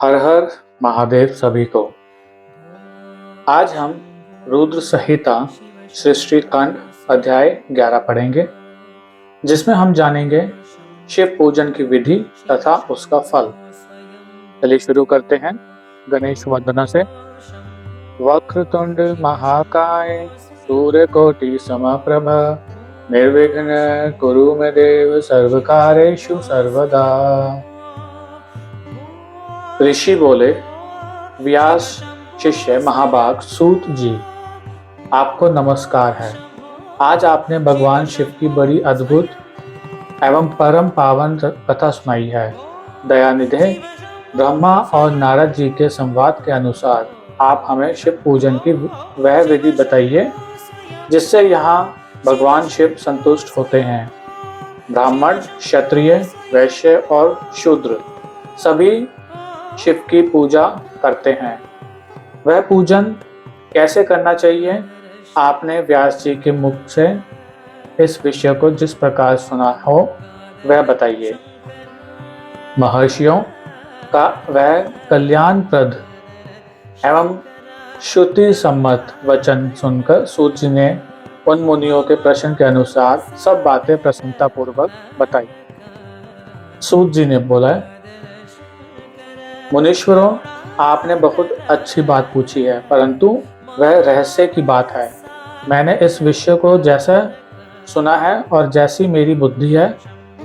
हर हर महादेव सभी को। आज हम रुद्र संहिता सृष्टि कांड अध्याय 11 पढ़ेंगे, जिसमें हम जानेंगे शिव पूजन की विधि तथा उसका फल। चलिए शुरू करते हैं गणेश वंदना से। वक्रतुंड महाकाय सूर्यकोटि समप्रभ निर्विघ्न कुरु मे देव सर्वकार्येषु सर्वदा। ऋषि बोले, व्यास शिष्य महाभाग सूत जी, आपको नमस्कार है। आज आपने भगवान शिव की बड़ी अद्भुत एवं परम पावन कथा सुनाई है। दयानिधे, ब्रह्मा और नारद जी के संवाद के अनुसार आप हमें शिव पूजन की वह विधि बताइए जिससे यहाँ भगवान शिव संतुष्ट होते हैं। ब्राह्मण, क्षत्रिय, वैश्य और शूद्र सभी शिव की पूजा करते हैं। वह पूजन कैसे करना चाहिए? आपने व्यास जी के मुख से इस विषय को जिस प्रकार सुना हो वह बताइए। महर्षियों का वह कल्याणप्रद एवं श्रुति सम्मत वचन सुनकर सूत जी ने उन मुनियों के प्रश्न के अनुसार सब बातें प्रसन्नता पूर्वक बताई। सूत जी ने बोला, मुनीश्वरों, आपने बहुत अच्छी बात पूछी है, परंतु वह रहस्य की बात है। मैंने इस विषय को जैसा सुना है और जैसी मेरी बुद्धि है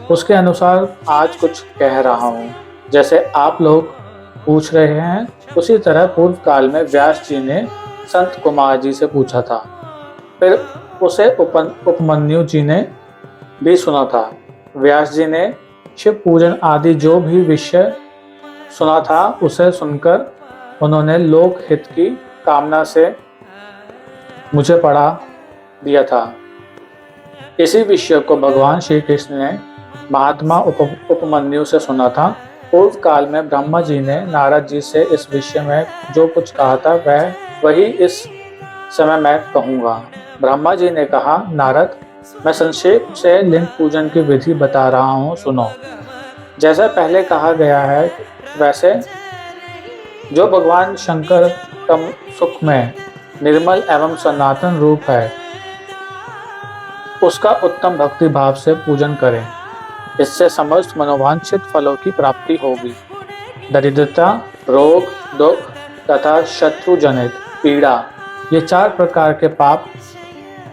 उसके अनुसार आज कुछ कह रहा हूँ। जैसे आप लोग पूछ रहे हैं उसी तरह पूर्व काल में व्यास जी ने संत कुमार जी से पूछा था, फिर उसे उपमन्यु जी ने भी सुना था। व्यास जी ने शिव पूजन आदि जो भी विषय सुना था उसे सुनकर उन्होंने लोक हित की कामना से मुझे पढ़ा दिया था। इसी विषय को भगवान श्री कृष्ण ने महात्मा उपमन्यु से सुना था। पूर्व काल में ब्रह्मा जी ने नारद जी से इस विषय में जो कुछ कहा था वही इस समय मैं कहूँगा। ब्रह्मा जी ने कहा, नारद, मैं संक्षेप से लिंग पूजन की विधि बता रहा हूँ, सुनो। जैसा पहले कहा गया है वैसे जो भगवान शंकर का सुख में निर्मल एवं सनातन रूप है उसका उत्तम भक्ति भाव से पूजन करें। इससे समस्त मनोवांछित फलों की प्राप्ति होगी। दरिद्रता, रोग, दुख तथा शत्रु जनित पीड़ा, ये 4 प्रकार के पाप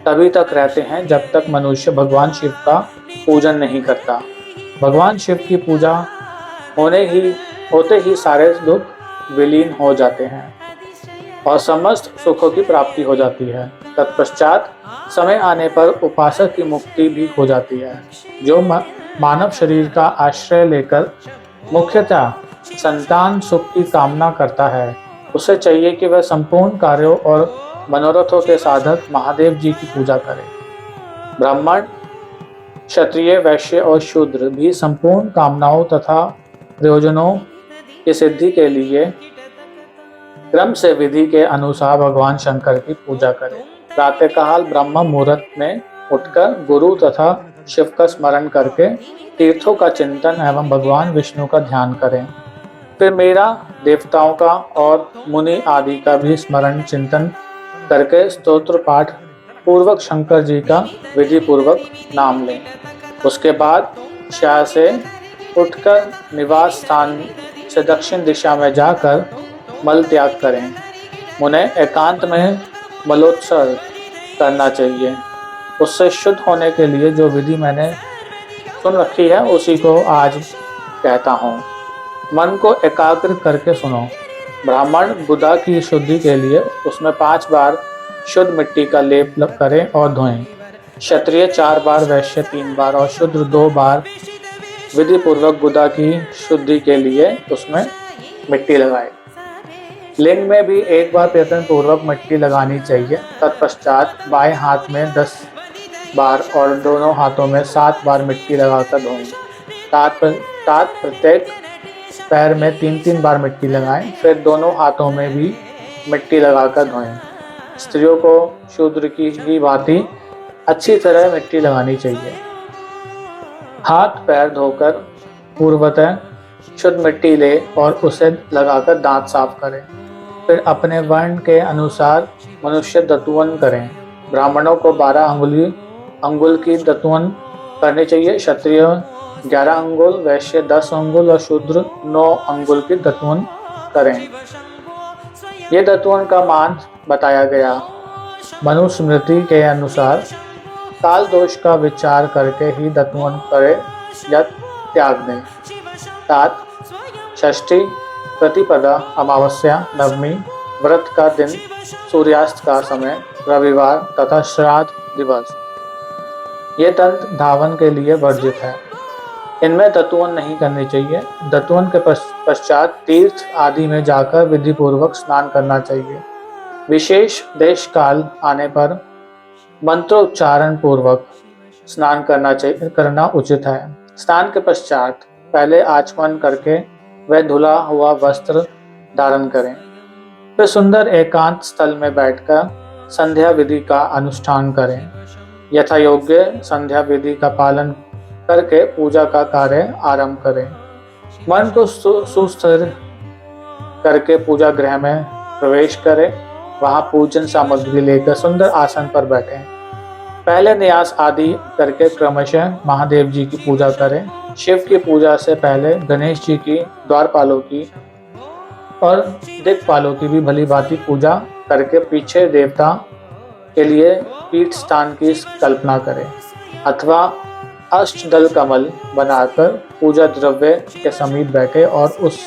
तभी तक रहते हैं जब तक मनुष्य भगवान शिव का पूजन नहीं करता। भगवान शिव की पूजा होते ही सारे दुख विलीन हो जाते हैं और समस्त सुखों की प्राप्ति हो जाती है। तत्पश्चात समय आने पर उपासक की मुक्ति भी हो जाती है। जो मानव शरीर का आश्रय लेकर मुख्यतः संतान सुख की कामना करता है उसे चाहिए कि वह संपूर्ण कार्यों और मनोरथों के साधक महादेव जी की पूजा करे। ब्राह्मण, क्षत्रिय, वैश्य और शूद्र भी संपूर्ण कामनाओं तथा प्रयोजनों की सिद्धि के लिए क्रम से विधि के अनुसार भगवान शंकर की पूजा करें। प्रातःकाल ब्रह्म मुहूर्त में उठकर गुरु तथा शिव का स्मरण करके तीर्थों का चिंतन एवं भगवान विष्णु का ध्यान करें। फिर मेरा, देवताओं का और मुनि आदि का भी स्मरण चिंतन करके स्तोत्र पाठ पूर्वक शंकर जी का विधि पूर्वक नाम लें। उसके बाद शय्या से उठकर निवास स्थान से दक्षिण दिशा में जाकर मल त्याग करें। उन्हें एकांत में मलोत्सर्ग करना चाहिए। उससे शुद्ध होने के लिए जो विधि मैंने सुन रखी है उसी को आज कहता हूँ। मन को एकाग्र करके सुनो। ब्राह्मण बुधा की शुद्धि के लिए उसमें 5 बार शुद्ध मिट्टी का लेप करें और धोएं। क्षत्रिय 4 बार, वैश्य 3 बार और शूद्र 2 बार विधि पूर्वक बुधा की शुद्धि के लिए उसमें मिट्टी लगाए। लिंग में भी 1 बार प्रयत्न पूर्वक मिट्टी लगानी चाहिए। तत्पश्चात बाएं हाथ में 10 बार और दोनों हाथों में 7 बार मिट्टी लगाकर धोएं। प्रत्येक पैर में 3-3 बार मिट्टी लगाएं। फिर दोनों हाथों में भी मिट्टी लगाकर धोएं। स्त्रियों को शूद्र की ही भांति अच्छी तरह मिट्टी लगानी चाहिए। हाथ पैर धोकर पूर्वतः शुद्ध मिट्टी ले और उसे लगाकर दांत साफ करें। फिर अपने वर्ण के अनुसार मनुष्य दतुवन करें। ब्राह्मणों को 12 अंगुल की दतुवन करनी चाहिए, क्षत्रिय 11 अंगुल, वैश्य 10 अंगुल और शूद्र 9 अंगुल की दतुवन करें। ये दतुवन का मान बताया गया। मनुस्मृति के अनुसार काल दोष का विचार करके ही दतुवन करे या त्याग दें। 7 षष्ठी, प्रतिपदा, अमावस्या, नवमी, व्रत का दिन, सूर्यास्त का समय, रविवार तथा श्राद्ध दिवस ये तंत्र धावन के लिए वर्जित है। इनमें दतुवन नहीं करनी चाहिए। दतुवन के पश्चात तीर्थ आदि में जाकर विधि पूर्वक स्नान करना चाहिए। विशेष देश काल आने पर मंत्रोच्चारण पूर्वक स्नान करना उचित है। स्नान के पश्चात पहले आचमन करके वह धुला हुआ वस्त्र धारण करें। फिर सुंदर एकांत स्थल में बैठकर संध्या विधि का अनुष्ठान करें। यथा योग्य संध्या विधि का पालन करके पूजा का कार्य आरंभ करें। मन को सुस्थिर करके पूजा गृह में प्रवेश करें। वहां पूजन सामग्री लेकर सुंदर आसन पर बैठें। पहले न्यास आदि करके क्रमशः महादेव जी की पूजा करें। शिव की पूजा से पहले गणेश जी की, द्वारपालों की और दिक्पालों की भी भली भांति पूजा करके पीछे देवता के लिए पीठ स्थान की कल्पना करें अथवा अष्टदल कमल बनाकर पूजा द्रव्य के समीप बैठे और उस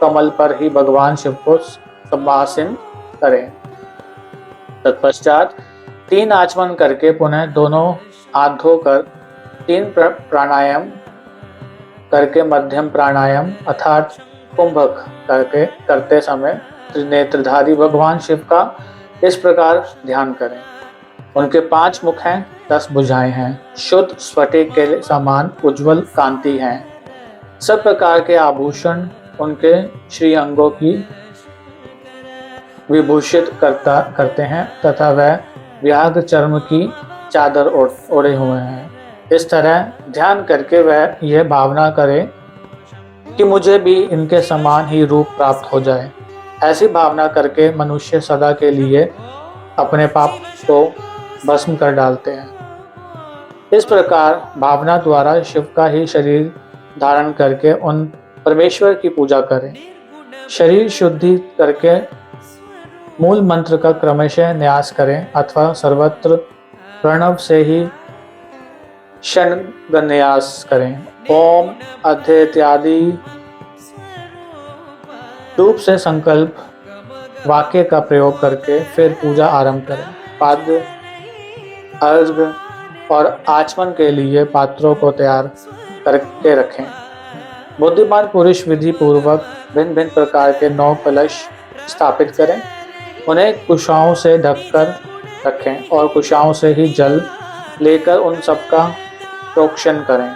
कमल पर ही भगवान शिव को समासीन करें। तत्पश्चात 3 आचमन करके पुनः दोनों हाथ धोकर 3 प्राणायाम करके मध्यम प्राणायाम अर्थात कुंभक करते समय त्रिनेत्रधारी भगवान शिव का इस प्रकार ध्यान करें। उनके 5 मुख हैं, 10 भुजाएं हैं, शुद्ध स्फटिक के समान उज्जवल कांति हैं। सब प्रकार के आभूषण उनके श्री अंगों की विभूषित करते हैं तथा वह व्याघ्र चर्म की चादर ओढ़े हुए हैं। इस तरह ध्यान करके वह यह भावना करे कि मुझे भी इनके समान ही रूप प्राप्त हो जाए। ऐसी भावना करके मनुष्य सदा के लिए अपने पाप को भस्म कर डालते हैं। इस प्रकार भावना द्वारा शिव का ही शरीर धारण करके उन परमेश्वर की पूजा करें। शरीर शुद्धि करके मूल मंत्र का क्रमशः न्यास करें अथवा सर्वत्र प्रणव से ही षण्गन्यास करें। ओम अध्य इत्यादि रूप से संकल्प वाक्य का प्रयोग करके फिर पूजा आरंभ करें। पाद्य, अर्घ्य और आचमन के लिए पात्रों को तैयार करके रखें। बुद्धिमान पुरुष विधि पूर्वक भिन्न भिन्न प्रकार के 9 कलश स्थापित करें। उन्हें कुशाओं से ढककर रखें और कुशाओं से ही जल लेकर उन सबका प्रोक्षण करें।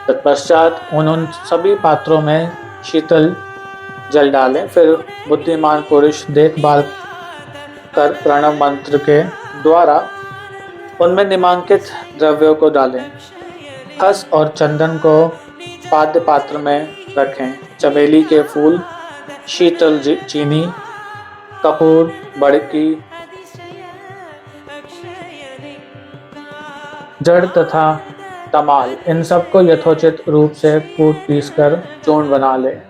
तत्पश्चात उन सभी पात्रों में शीतल जल डालें। फिर बुद्धिमान पुरुष देखभाल कर प्रणव मंत्र के द्वारा उनमें निम्नांकित द्रव्यों को डालें। खस और चंदन को पाद्य पात्र में रखें। चमेली के फूल, शीतल चीनी, कपूर, बड़की, जड़ तथा तमाल इन सबको यथोचित रूप से कूट पीसकर चूर्ण बना लें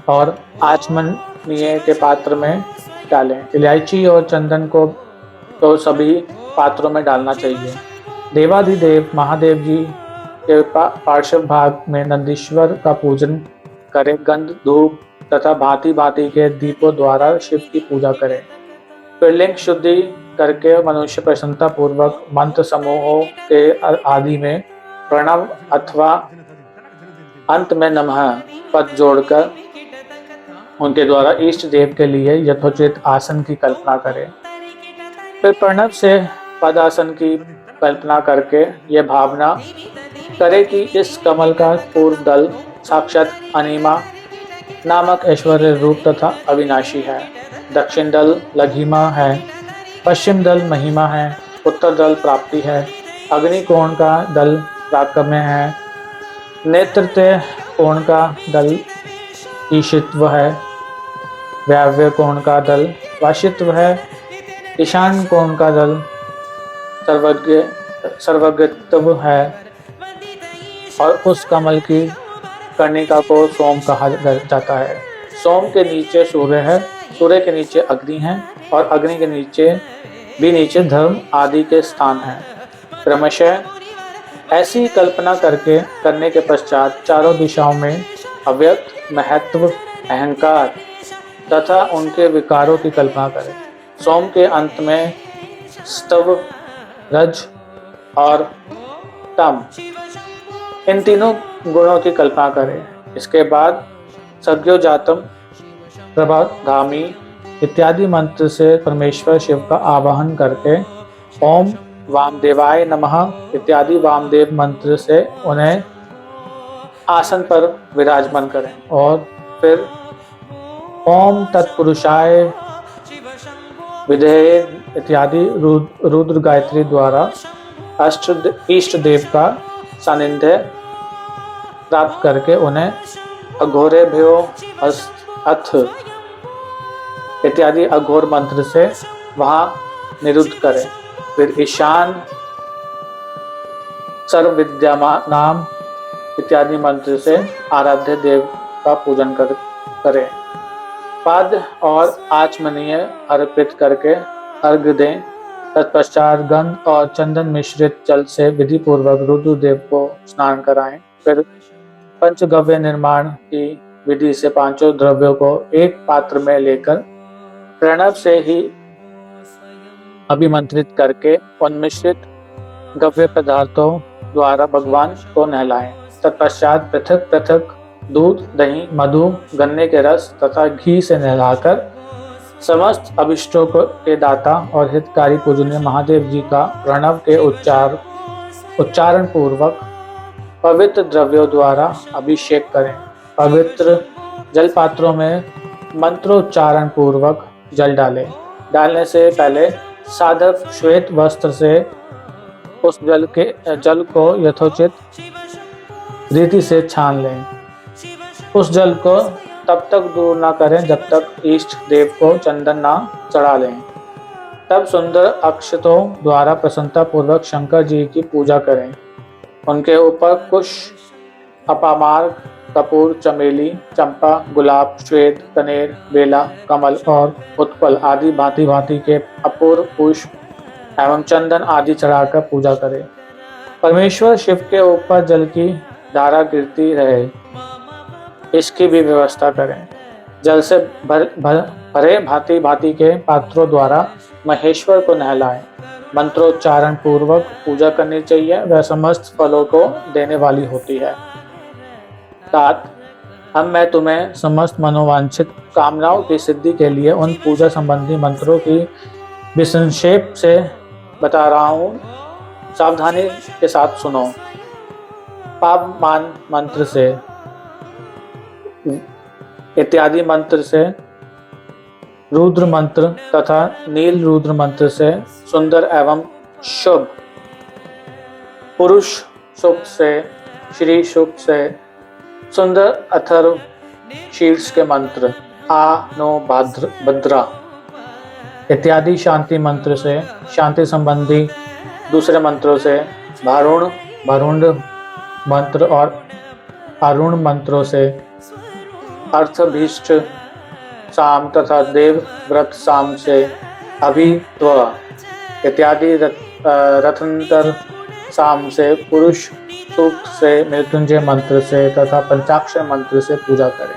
और आचमनीय के पात्र में डालें। इलायची और चंदन को तो सभी पात्रों में डालना चाहिए। देवाधिदेव महादेव जी के पार्श्व भाग में नंदीश्वर का पूजन करें। गंध, धूप तथा भांति भांति के दीपों द्वारा शिव की पूजा करें। फिर लिंग शुद्धि करके मनुष्य प्रसन्नता पूर्वक मंत्र समूहों के आदि में प्रणव अथवा अंत में नमः पद जोड़कर उनके द्वारा इष्ट देव के लिए यथोचित आसन की कल्पना करें। फिर प्रणव से पदासन की कल्पना करके यह भावना करे कि इस कमल का पूर्व दल साक्षात अनिमा नामक ऐश्वर्य रूप तथा अविनाशी है। दक्षिण दल लघिमा है, पश्चिम दल महिमा है, उत्तर दल प्राप्ति है, अग्निकोण का दल प्राकम्य है, नेत्रते कोण का दल ईशित्व है, वायव्य कोण का दल वाशित्व है, ईशान कोण का दल सर्वज्ञत्व है और उस कमल की कर्णिका को सोम कहा जाता है। सोम के नीचे सूर्य है, सूर्य के नीचे अग्नि है और अग्नि के नीचे धर्म आदि के स्थान हैं। क्रमशः ऐसी कल्पना करने के पश्चात चारों दिशाओं में अव्यक्त महत्व, अहंकार तथा उनके विकारों की कल्पना करें। सोम के अंत में स्तव, रज और तम, इन तीनों गुणों की कल्पना करें। इसके बाद सज्ञोजातम, प्रभागामी इत्यादि मंत्र से परमेश्वर शिव का आवाहन करके ओम वामदेवाय नमः इत्यादि वामदेव मंत्र से उन्हें आसन पर विराजमान करें और फिर ओम तत्पुरुषाय विधेय इत्यादि रुद्र गायत्री द्वारा इष्ट देव का सानिध्य प्राप्त करके उन्हें अघोरेभ्यो अथ इत्यादि अघोर मंत्र से वहां निरुद्ध करें। फिर ईशान सर्व विद्यानाम इत्यादि मंत्र से आराध्य देव का पूजन करें। पाद्य और आचमनीय अर्पित करके अर्घ्य दें। तत्पश्चात गंध और चंदन मिश्रित जल से विधि पूर्वक रुद्रदेव को स्नान कराएं। फिर पंचगव्य निर्माण की विधि से पांचों द्रव्यों को एक पात्र में लेकर प्रणव से ही अभिमंत्रित करके उन मिश्रित गव्य पदार्थों द्वारा भगवान को नहलाएं। तत्पश्चात पृथक पृथक दूध, दही, मधु, गन्ने के रस तथा घी से नहलाकर समस्त अभिष्टों के दाता और हितकारी पूजनीय महादेव जी का प्रणव के उच्चारण पूर्वक पवित्र द्रव्यों द्वारा अभिषेक करें। पवित्र जल पात्रों में मंत्रोच्चारण पूर्वक जल डालें। डालने से पहले साधक श्वेत वस्त्र से उस जल को यथोचित रीति से छान लें। उस जल को तब तक दूर न करें जब तक इष्ट देव को चंदन न चढ़ा लें। तब सुंदर अक्षतों द्वारा प्रसन्नता पूर्वक शंकर जी की पूजा करें। उनके ऊपर कुश, अपामार्ग, कपूर, चमेली, चंपा, गुलाब, श्वेत, कनेर, बेला, कमल और उत्पल आदि भांति भांति के अपूर्व पुष्प एवं चंदन आदि चढ़ाकर पूजा करें। परमेश्वर शिव के ऊपर जल की धारा गिरती रहे, इसकी भी व्यवस्था करें। जल से भरे भांति भांति के पात्रों द्वारा महेश्वर को नहलाएं। मंत्रोच्चारण पूर्वक पूजा करनी चाहिए, वह समस्त फलों को देने वाली होती है। तात, अब मैं तुम्हें समस्त मनोवांछित कामनाओं की सिद्धि के लिए उन पूजा संबंधी मंत्रों की विसंक्षेप से बता रहा हूँ, सावधानी के साथ सुनो। पावमान मंत्र से इत्यादि मंत्र से, रुद्र मंत्र तथा नील रुद्र मंत्र से सुंदर एवं शुभ, पुरुष सुख से, श्री सुख से सुंदर अथर्व शीर्ष के मंत्र आ नो भद्रा इत्यादि शांति मंत्र से, शांति संबंधी दूसरे मंत्रों से भारुण, भरुंड मंत्र और अरुण मंत्रों से अर्थभीष्ट साम तथा देव व्रत साम से अभित्व इत्यादि रथंतर साम से, पुरुष सूक्त से, मृत्युंजय मंत्र से तथा पंचाक्षर मंत्र से पूजा करें।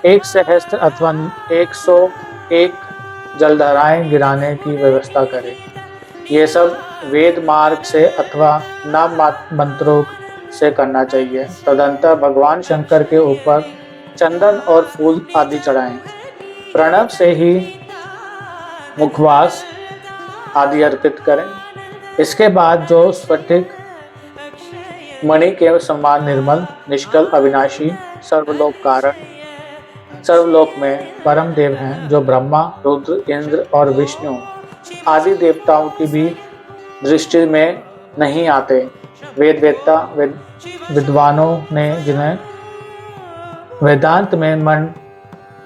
1 सहस्त्र अथवा 101 जलधाराएं गिराने की व्यवस्था करें। ये सब वेद मार्ग से अथवा नाम मंत्रों से करना चाहिए। तदंतर भगवान शंकर के ऊपर चंदन और फूल आदि चढ़ाएं। प्रणव से ही मुखवास आदि अर्पित करें। इसके बाद जो स्फटिक मणि के समान निर्मल, निष्कल, अविनाशी, सर्वलोक कारण, सर्वलोक में परम देव हैं, जो ब्रह्मा, रुद्र, इंद्र और विष्णु आदि देवताओं की भी दृष्टि में नहीं आते। वेदवेत्ता विद्वानों ने जिन्हें वेदांत में मन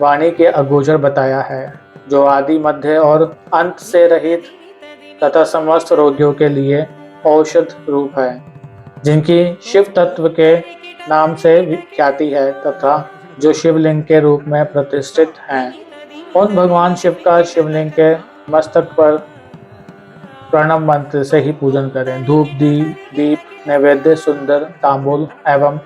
वाणी के अगोचर बताया है, जो आदि मध्य और अंत से रहित तथा समस्त रोगियों के लिए औषध रूप है, जिनकी शिव तत्व के नाम से ख्याति है तथा जो शिवलिंग के रूप में प्रतिष्ठित हैं। उन भगवान शिव का शिवलिंग के मस्तक पर प्रणव मंत्र से ही पूजन करें। धूप दीप नैवेद्य सुंदर तांबूल एवं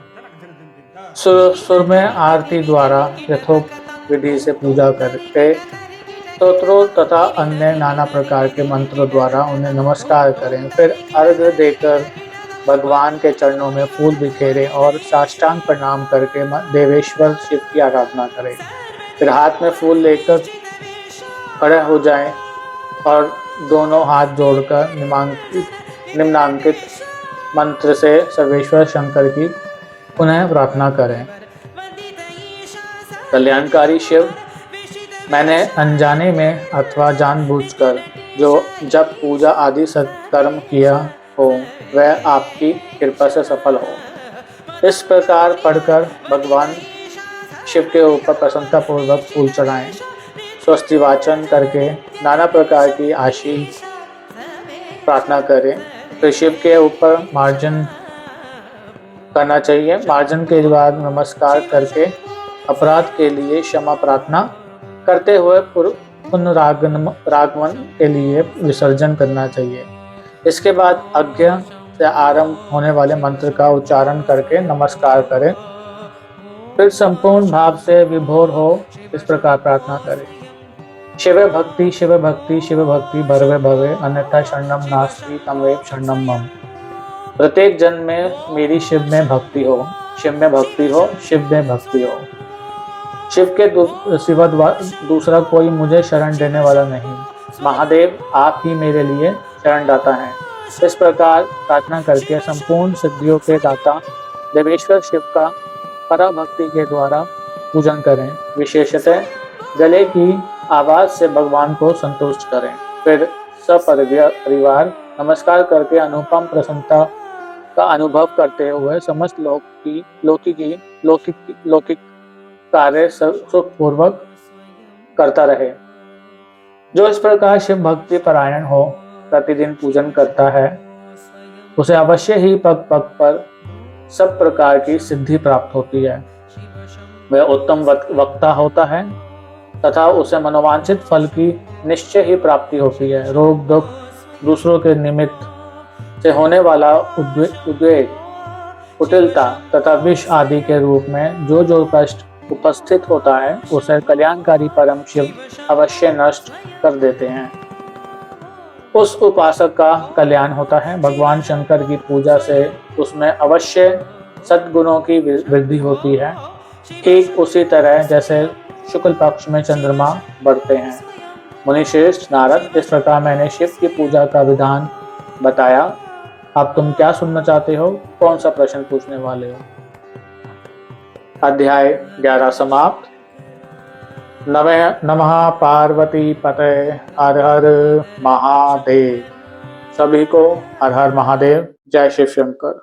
सुर में आरती द्वारा यथोक्त विधि से पूजा करके स्तोत्रों तथा अन्य नाना प्रकार के मंत्रों द्वारा उन्हें नमस्कार करें। फिर अर्घ्य देकर भगवान के चरणों में फूल बिखेरें और साष्टांग प्रणाम करके देवेश्वर शिव की आराधना करें। फिर हाथ में फूल लेकर खड़े हो जाएं और दोनों हाथ जोड़कर निम्नांकित मंत्र से सर्वेश्वर शंकर की पुनः प्रार्थना करें। कल्याणकारी शिव, मैंने अनजाने में अथवा जानबूझकर जो जब पूजा आदि सत्कर्म किया हो वह आपकी कृपा से सफल हो। इस प्रकार पढ़कर भगवान शिव के ऊपर प्रसन्नतापूर्वक फूल चढ़ाएं। स्वस्ति वाचन करके नाना प्रकार की आशीष प्रार्थना करें। फिर शिव के ऊपर मार्जन करना चाहिए। मार्जन के बाद नमस्कार करके अपराध के लिए क्षमा प्रार्थना करते हुए पुनरागमन के लिए विसर्जन करना चाहिए। इसके बाद अज्ञ से आरंभ होने वाले मंत्र का उच्चारण करके नमस्कार करें। फिर संपूर्ण भाव से विभोर हो इस प्रकार प्रार्थना करें। शिव भक्ति शिव भक्ति शिव भक्ति भरवे भवे अन्यथा शरणम नास्ति तमेव शरणम मम। प्रत्येक जन्म में मेरी शिव में भक्ति हो, शिव में भक्ति हो, शिव में भक्ति हो। शिव के सिवा दूसरा कोई मुझे शरण देने वाला नहीं। महादेव आप ही मेरे लिए शरणदाता हैं। इस प्रकार प्रार्थना करके संपूर्ण सिद्धियों के दाता देवेश्वर शिव का पराभक्ति के द्वारा पूजन करें। विशेषतः गले की आवाज से भगवान को संतुष्ट करें। फिर सपरिवार नमस्कार करके अनुपम प्रसन्नता का अनुभव करते हुए समस्त लौकिक कार्य सुखपूर्वक करता रहे। जो इस प्रकार शिव भक्ति परायण हो प्रतिदिन पूजन करता है उसे अवश्य ही पग पग पर सब प्रकार की सिद्धि प्राप्त होती है। वह उत्तम वक्ता होता है तथा उसे मनोवांछित फल की निश्चय ही प्राप्ति होती है। रोग दुख दूसरों के निमित्त से होने वाला उद्वेग कुटिलता तथा विष आदि के रूप में जो कष्ट उपस्थित होता है उसे कल्याणकारी परम शिव अवश्य नष्ट कर देते हैं। उस उपासक का कल्याण होता है। भगवान शंकर की पूजा से उसमें अवश्य सद्गुणों की वृद्धि होती है, ठीक उसी तरह जैसे शुक्ल पक्ष में चंद्रमा बढ़ते हैं। मुनिश्रेष्ठ नारद, इस प्रकार मैंने शिव की पूजा का विधान बताया। अब तुम क्या सुनना चाहते हो? कौन सा प्रश्न पूछने वाले हो? अध्याय 11 समाप्त। नमः पार्वती पते हर हर महादेव। सभी को हर हर महादेव। जय शिव शंकर।